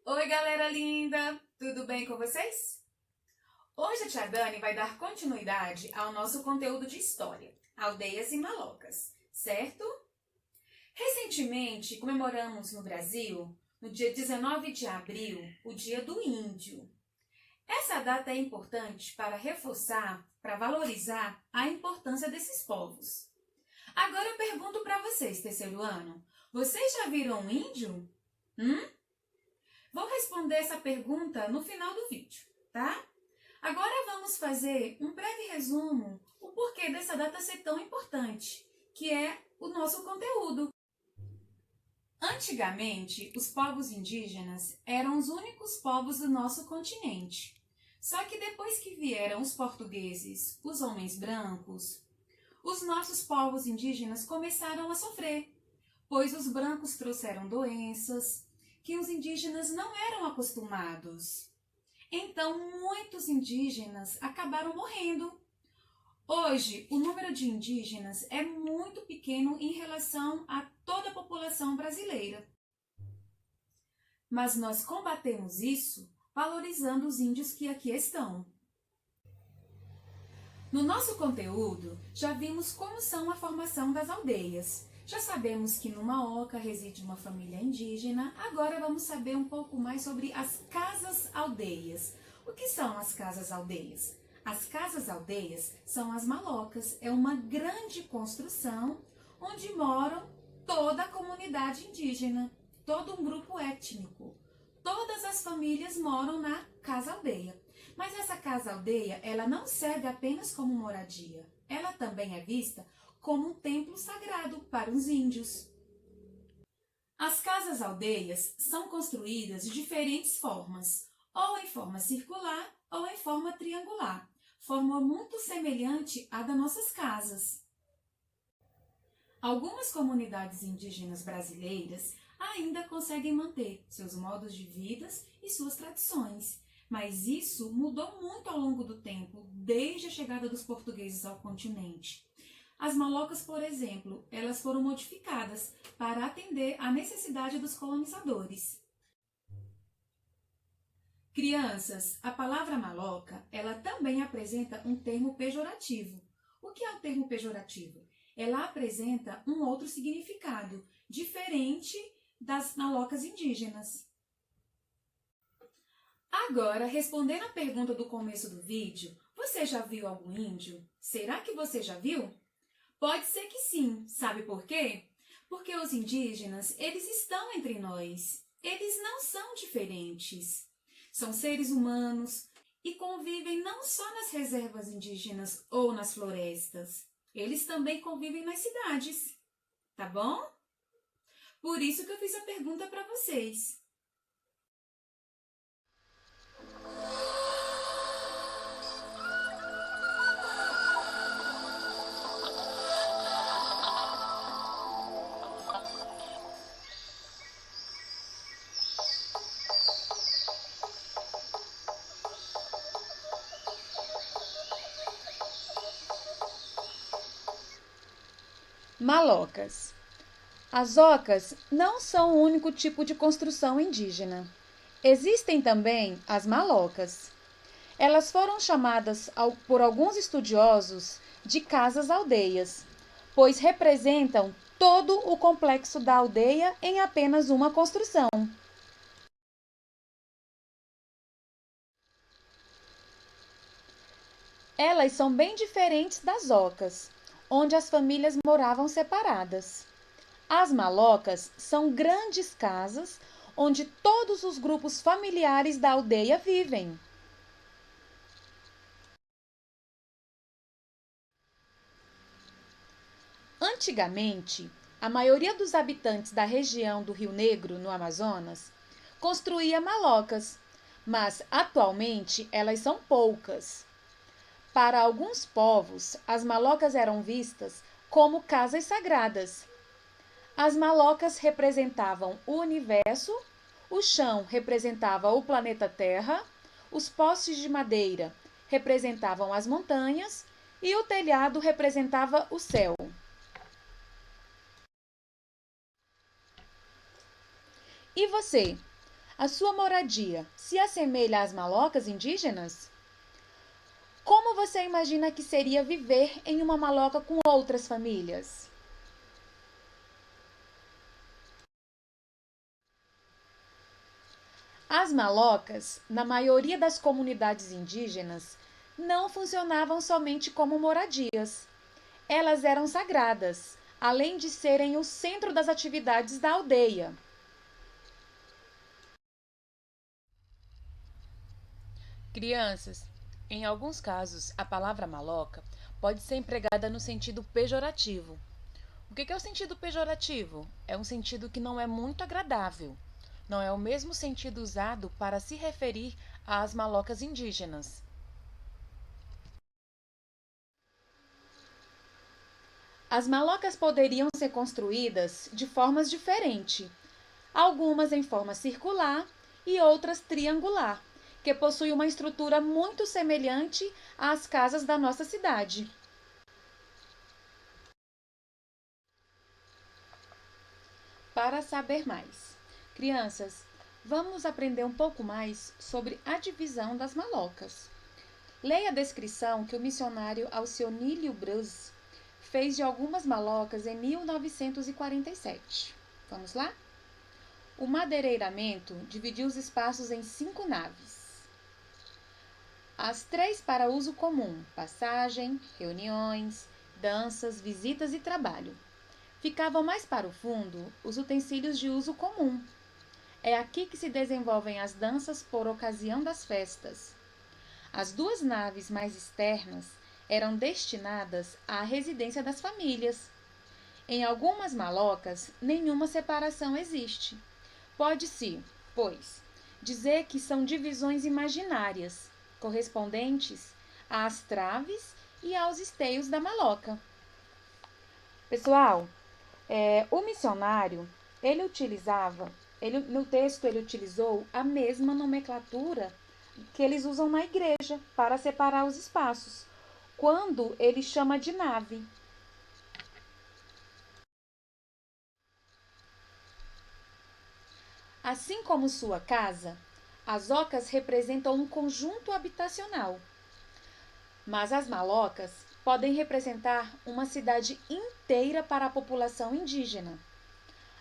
Oi, galera linda! Tudo bem com vocês? Hoje a tia Dani vai dar continuidade ao nosso conteúdo de história, aldeias e malocas, certo? Recentemente comemoramos no Brasil, no dia 19 de abril, o Dia do Índio. Essa data é importante para reforçar, para valorizar a importância desses povos. Agora eu pergunto para vocês, terceiro ano, vocês já viram um índio? Vou responder essa pergunta no final do vídeo, tá? Agora vamos fazer um breve resumo o porquê dessa data ser tão importante, que é o nosso conteúdo. Antigamente, os povos indígenas eram os únicos povos do nosso continente. Só que depois que vieram os portugueses, os homens brancos, os nossos povos indígenas começaram a sofrer, pois os brancos trouxeram doenças que os indígenas não eram acostumados. Então, muitos indígenas acabaram morrendo. Hoje, o número de indígenas é muito pequeno em relação a toda a população brasileira. Mas nós combatemos isso valorizando os índios que aqui estão. No nosso conteúdo, já vimos como são a formação das aldeias. Já sabemos que numa oca reside uma família indígena, agora vamos saber um pouco mais sobre as casas-aldeias. O que são as casas-aldeias? As casas-aldeias são as malocas, é uma grande construção onde moram toda a comunidade indígena, todo um grupo étnico. Todas as famílias moram na casa-aldeia. Mas essa casa-aldeia, ela não serve apenas como moradia. Ela também é vista como um templo sagrado para os índios. As casas-aldeias são construídas de diferentes formas, ou em forma circular ou em forma triangular, forma muito semelhante à das nossas casas. Algumas comunidades indígenas brasileiras ainda conseguem manter seus modos de vida e suas tradições, mas isso mudou muito ao longo do tempo, desde a chegada dos portugueses ao continente. As malocas, por exemplo, elas foram modificadas para atender à necessidade dos colonizadores. Crianças, a palavra maloca, ela também apresenta um termo pejorativo. O que é o termo pejorativo? Ela apresenta um outro significado, diferente das malocas indígenas. Agora, respondendo a pergunta do começo do vídeo, você já viu algum índio? Será que você já viu? Pode ser que sim. Sabe por quê? Porque os indígenas, eles estão entre nós. Eles não são diferentes. São seres humanos e convivem não só nas reservas indígenas ou nas florestas. Eles também convivem nas cidades. Tá bom? Por isso que eu fiz a pergunta para vocês. Malocas. As ocas não são o único tipo de construção indígena. Existem também as malocas. Elas foram chamadas por alguns estudiosos de casas-aldeias, pois representam todo o complexo da aldeia em apenas uma construção. Elas são bem diferentes das ocas, onde as famílias moravam separadas. As malocas são grandes casas onde todos os grupos familiares da aldeia vivem. Antigamente, a maioria dos habitantes da região do Rio Negro, no Amazonas, construía malocas, mas atualmente elas são poucas. Para alguns povos, as malocas eram vistas como casas sagradas. As malocas representavam o universo, o chão representava o planeta Terra, os postes de madeira representavam as montanhas e o telhado representava o céu. E você? A sua moradia se assemelha às malocas indígenas? Como você imagina que seria viver em uma maloca com outras famílias? As malocas, na maioria das comunidades indígenas, não funcionavam somente como moradias. Elas eram sagradas, além de serem o centro das atividades da aldeia. Crianças, em alguns casos, a palavra maloca pode ser empregada no sentido pejorativo. O que é o sentido pejorativo? É um sentido que não é muito agradável. Não é o mesmo sentido usado para se referir às malocas indígenas. As malocas poderiam ser construídas de formas diferentes, algumas em forma circular e outras triangular, que possuem uma estrutura muito semelhante às casas da nossa cidade. Para saber mais, crianças, vamos aprender um pouco mais sobre a divisão das malocas. Leia a descrição que o missionário Alcionílio Brus fez de algumas malocas em 1947. Vamos lá? O madeireiramento dividiu os espaços em 5 naves. As 3 para uso comum, passagem, reuniões, danças, visitas e trabalho. Ficavam mais para o fundo os utensílios de uso comum. É aqui que se desenvolvem as danças por ocasião das festas. As 2 naves mais externas eram destinadas à residência das famílias. Em algumas malocas, nenhuma separação existe. Pode-se, pois, dizer que são divisões imaginárias, correspondentes às traves e aos esteios da maloca. Pessoal, o missionário, no texto ele utilizou a mesma nomenclatura que eles usam na igreja para separar os espaços, quando ele chama de nave. Assim como sua casa, as ocas representam um conjunto habitacional, mas as malocas podem representar uma cidade inteira para a população indígena.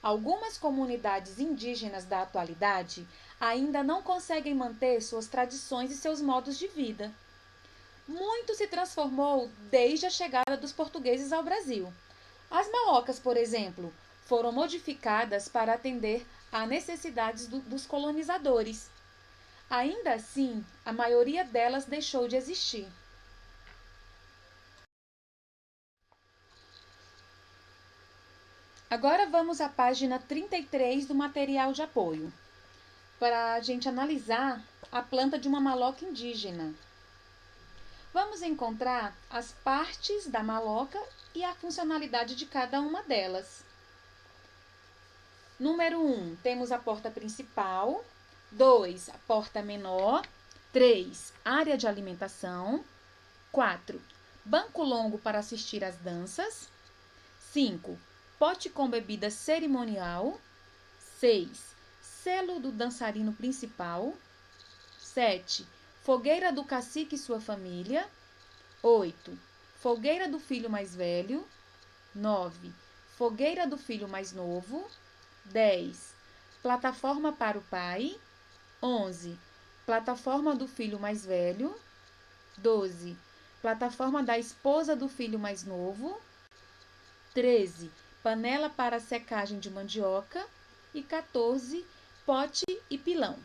Algumas comunidades indígenas da atualidade ainda não conseguem manter suas tradições e seus modos de vida. Muito se transformou desde a chegada dos portugueses ao Brasil. As malocas, por exemplo, foram modificadas para atender às necessidades dos colonizadores. Ainda assim, a maioria delas deixou de existir. Agora vamos à página 33 do material de apoio, para a gente analisar a planta de uma maloca indígena. Vamos encontrar as partes da maloca e a funcionalidade de cada uma delas. Número 1, temos a porta principal. 2, a porta menor. 3, área de alimentação. 4, banco longo para assistir às danças. 5, pote com bebida cerimonial. 6, selo do dançarino principal. 7, fogueira do cacique e sua família. 8, fogueira do filho mais velho. 9, fogueira do filho mais novo. 10, plataforma para o pai. 11, plataforma do filho mais velho. 12, plataforma da esposa do filho mais novo. 13, panela para secagem de mandioca. E 14, pote e pilão.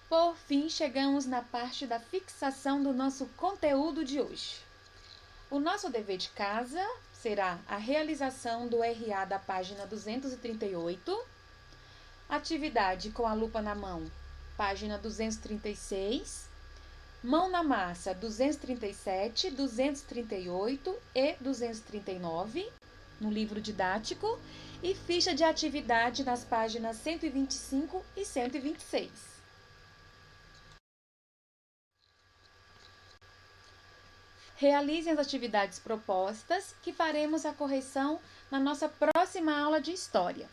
Por fim, chegamos na parte da fixação do nosso conteúdo de hoje. O nosso dever de casa será a realização do RA da página 238, atividade com a lupa na mão, página 236, mão na massa 237, 238 e 239, no livro didático, e ficha de atividade nas páginas 125 e 126. Realizem as atividades propostas, que faremos a correção na nossa próxima aula de História.